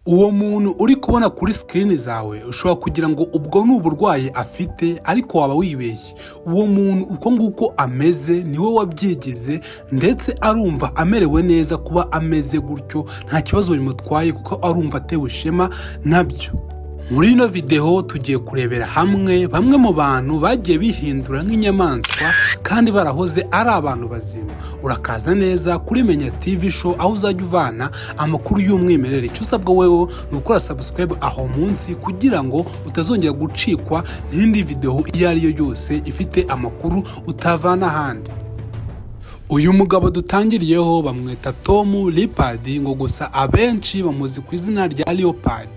Uwo muntu uri kubona kuri screen zawe ushobora kugira ngo ubwo ni uburwayi afite, ariko waba wibeshye. Uwo muntu uko nguko ameze niwe wabyigize, ndetse arumva amerewe neza kuba ameze gutyo, nta kibazo bimutwaye kuko arumva atewe ishema nabyo. Muri ino video tugiye kurebera hamwe bamwe mu bantu bagiye bihindura nk'inyamaswa kandi barahoze ari abantu bazima. Urakaza neza kuri Menya TV show, aho uzajya uvana amakuru y'umwimerere. Icyo usabwa wewe ni ukora subscribe aho munsi kugira ngo utazongera gucikwa n'indi video iyo ari yo yose ifite amakuru utavana ahandi. Uyu mugabo dutangiriyeho bamwita Tom Leopard, ngo gusa abenshi bamuzi ku izina rya Leopard.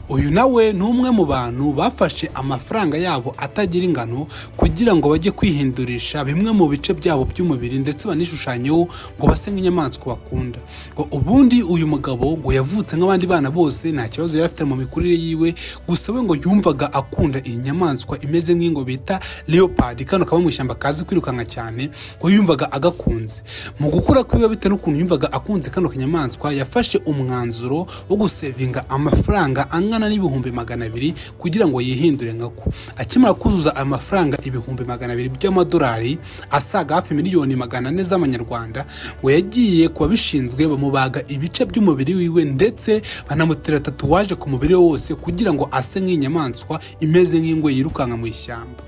Uyu nawe ni umwe mu bantu bafashe amafaranga yabo atagira ingano kugira ngo bajye kwihindurisha bimwe mu bice byabo by'umubiri, ndetse banishushanyeho ngo base nk'inyamaswa bakunda. Ngo ubundi uyu mugabo ngo yavutse nk'abandi bana bose, nta kibazo yari afite mu mikurire yiwe, gusa we ngo yumvaga akunda iyi nyamaswa imeze nk'ingo bita Leopard, kano kaba mu ishyamba kazi kwirukanka cyane, ngo yumvaga agakunze. Mu gukura kwiwe bitewe n'ukuntu yumvaga akunze kano kanyamaswa, yafashe umwanzuro wo gusevinga amafaranga angana n'ibihumbi 200 kugira ngo yihindure nkako. Akimara kuzuza amafaranga ibihumbi 200 by'amadolari, asaga hafi miliyoni 400 z'amanyarwanda, ngo yagiye kuba bishinzwe bamubaga ibice by'umubiri wiwe, ndetse banamutera tatuwaje ku mubiri wose kugira ngo ase nk'inyamaswa imeze nk'ingwe yirukanka mu ishyamba.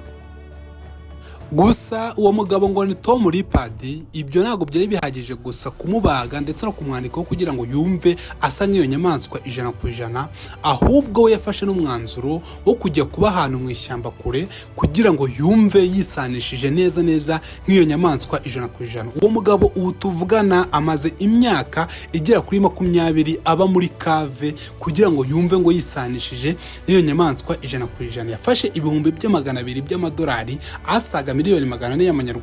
Gusa uwo mugabo ngo ni Tom Leopard, ibyo ntabwo byari bihagije gusa kumubaga ndetse no kumwandikaho kugira ngo yumve asa nk'iyo nyamaswa 100%, ahubwo we yafashe n'umwanzuro wo kujya kuba ahantu mu ishyamba kure kugira ngo yumve yisanishije neza neza nk'iyo nyamaswa 100%. Uwo mugabo ubu tuvugana amaze imyaka igera kuri 20 aba muri cave kugira ngo yumve ngo yisanishije nk'iyo nyamaswa 100%. Yafashe ibihumbi 200 by'amadolari, asaga miliyoni 400 y'amanyarwanda